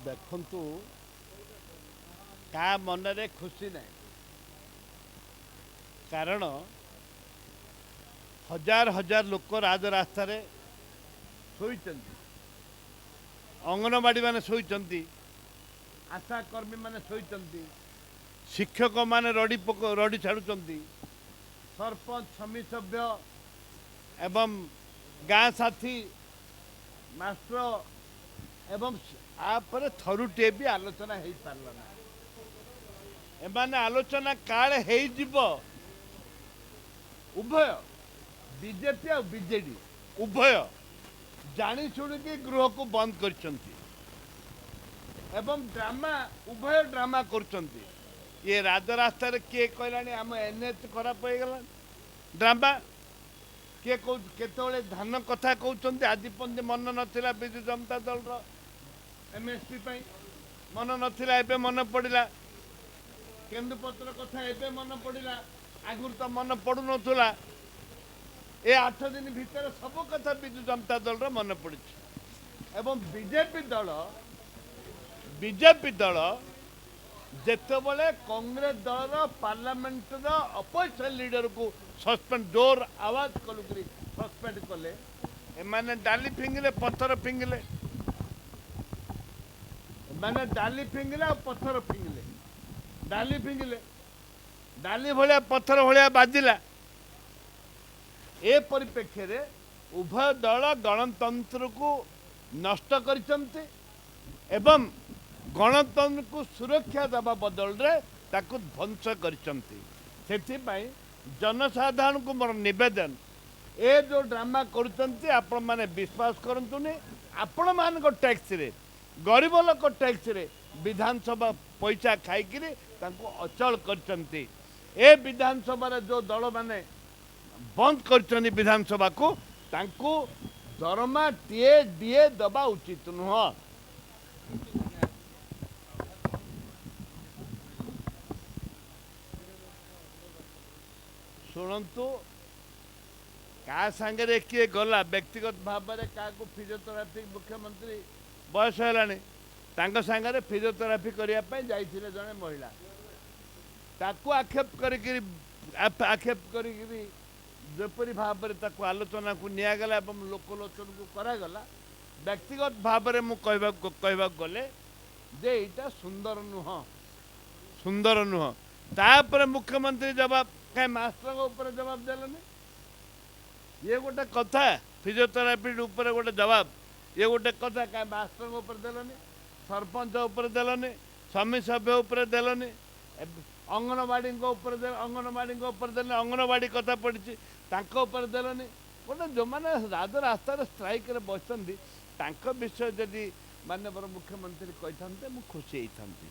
ଦେଖନ୍ତୁ କାହା ମନରେ ଖୁସି ନାହିଁ, କାରଣ ହଜାର ହଜାର ଲୋକ ରାଜରାସ୍ତାରେ ଶୋଇଛନ୍ତି, ଅଙ୍ଗନବାଡ଼ି ମାନେ ଶୋଇଛନ୍ତି, ଆଶା କର୍ମୀ ମାନେ ଶୋଇଛନ୍ତି, ଶିକ୍ଷକ ମାନେ ରଡ଼ି ଛାଡ଼ୁଛନ୍ତି, ସରପଞ୍ଚ ସମିତି ସଭ୍ୟ ଏବଂ ଗାଁ ସାଥୀ ମାଷ୍ଟ୍ର ଏବଂ ଆପରେ ଥରୁଟିଏ ବି ଆଲୋଚନା ହେଇପାରିଲା ନାହିଁ। ଏମାନେ ଆଲୋଚନା କାଳେ ହେଇଯିବ, ଉଭୟ ବିଜେପି ଆଉ ବିଜେଡି ଉଭୟ ଜାଣି ଶୁଣିକି ଗୃହକୁ ବନ୍ଦ କରିଛନ୍ତି ଏବଂ ଉଭୟ ଡ୍ରାମା କରୁଛନ୍ତି। ଇଏ ରାଜରାସ୍ତାରେ କିଏ କହିଲାଣି ଆମ ଏନ୍ଏଚ୍ ଖରାପ ହେଇଗଲାଣି, ଡ୍ରାମା କିଏ କେତେବେଳେ ଧାନ କଥା କହୁଛନ୍ତି, ଆଜି ପର୍ଯ୍ୟନ୍ତ ମନ ନଥିଲା ବିଜୁ ଜନତା ଦଳର ଏମ୍ଏସ୍ପି ପାଇଁ ମନ ନଥିଲା, ଏବେ ମନେ ପଡ଼ିଲା। କେନ୍ଦୁପତ୍ର କଥା ଏବେ ମନେ ପଡ଼ିଲା, ଆଗରୁ ତ ମନେ ପଡ଼ୁନଥିଲା। ଏ 8 ଦିନ ଭିତରେ ସବୁ କଥା ବିଜୁ ଜନତା ଦଳର ମନେ ପଡ଼ିଛି ଏବଂ ବିଜେପି ଦଳ ଯେତେବେଳେ କଂଗ୍ରେସ ଦଳର ପାର୍ଲାମେଣ୍ଟର ଅପୋଜିସନ୍ ଲିଡରକୁ ସସ୍ପେଣ୍ଡ ଜୋର ଆୱାଜ କରିକି ସସ୍ପେଣ୍ଡ କଲେ, ଏମାନେ ଡାଲି ଫିଙ୍ଗିଲେ, ପଥର ଫିଙ୍ଗିଲେ, ଏମାନେ ଡାଲି ଫିଙ୍ଗିଲେ ଆଉ ପଥର ଫିଙ୍ଗିଲେ, ଡାଲି ଫିଙ୍ଗିଲେ, ଡାଲି ଭଳିଆ ପଥର ଭଳିଆ ବାଜିଲା। ଏ ପରିପ୍ରେକ୍ଷୀରେ ଉଭୟ ଦଳ ଗଣତନ୍ତ୍ରକୁ ନଷ୍ଟ କରିଛନ୍ତି ଏବଂ ଗଣତନ୍ତ୍ରକୁ ସୁରକ୍ଷା ଦେବା ବଦଳରେ ତାକୁ ଧ୍ୱଂସ କରିଛନ୍ତି। ସେଥିପାଇଁ ଜନସାଧାରଣଙ୍କୁ ମୋର ନିବେଦନ, ଏ ଯେଉଁ ଡ୍ରାମା କରୁଛନ୍ତି ଆପଣମାନେ ବିଶ୍ୱାସ କରନ୍ତୁନି। ଆପଣମାନଙ୍କ ଟ୍ୟାକ୍ସରେ, ଗରିବ ଲୋକ ଟ୍ୟାକ୍ସରେ ବିଧାନସଭା ପଇସା ଖାଇକିରି ତାଙ୍କୁ ଅଚଳ କରିଛନ୍ତି। ଏ ବିଧାନସଭାରେ ଯେଉଁ ଦଳମାନେ ବନ୍ଦ କରିଛନ୍ତି ବିଧାନସଭାକୁ, ତାଙ୍କୁ ଦରମା ଡିଏ ଦେବା ଉଚିତ ନୁହଁ। ଶୁଣନ୍ତୁ, କାହା ସାଙ୍ଗରେ କିଏ ଗଲା, ବ୍ୟକ୍ତିଗତ ଭାବରେ କାହାକୁ ଫିଜିଓଥେରାପି, ମୁଖ୍ୟମନ୍ତ୍ରୀ ବୟସ ହେଲାଣି, ତାଙ୍କ ସାଙ୍ଗରେ ଫିଜିଓଥେରାପି କରିବା ପାଇଁ ଯାଇଥିଲେ ଜଣେ ମହିଳା, ତାକୁ ଆକ୍ଷେପ କରିକିରି ଯେପରି ଭାବରେ ତାକୁ ଆଲୋଚନାକୁ ନିଆଗଲା ଏବଂ ଲୋକଲୋଚନକୁ କରାଗଲା, ବ୍ୟକ୍ତିଗତ ଭାବରେ ମୁଁ କହିବାକୁ ଗଲେ ଯେ ଏଇଟା ସୁନ୍ଦର ନୁହଁ। ତାପରେ ମୁଖ୍ୟମନ୍ତ୍ରୀ ଜବାବ, କାହିଁ ମାଷ୍ଟରଙ୍କ ଉପରେ ଜବାବ ଦେଲେନି? ଇଏ ଗୋଟେ କଥା, ଫିଜିଓଥେରାପି ଉପରେ ଗୋଟେ ଜବାବ, ଇଏ ଗୋଟେ କଥା, କାହିଁ ମାଷ୍ଟରଙ୍କ ଉପରେ ଦେଲନି, ସରପଞ୍ଚ ଉପରେ ଦେଲନି, ସମିତି ସଭ୍ୟ ଉପରେ ଦେଲନି, ଅଙ୍ଗନବାଡ଼ିଙ୍କ ଉପରେ ଦେଲେ, ଅଙ୍ଗନବାଡ଼ି କଥା ପଡ଼ିଛି ତାଙ୍କ ଉପରେ ଦେଲନି। ଗୋଟେ ଯେଉଁମାନେ ରାଜରାସ୍ତାରେ ଷ୍ଟ୍ରାଇକ୍ରେ ବସିଛନ୍ତି ତାଙ୍କ ବିଷୟ ଯଦି ମାନ୍ୟବର ମୁଖ୍ୟମନ୍ତ୍ରୀ କହିଥାନ୍ତେ ମୁଁ ଖୁସି ହେଇଥାନ୍ତି।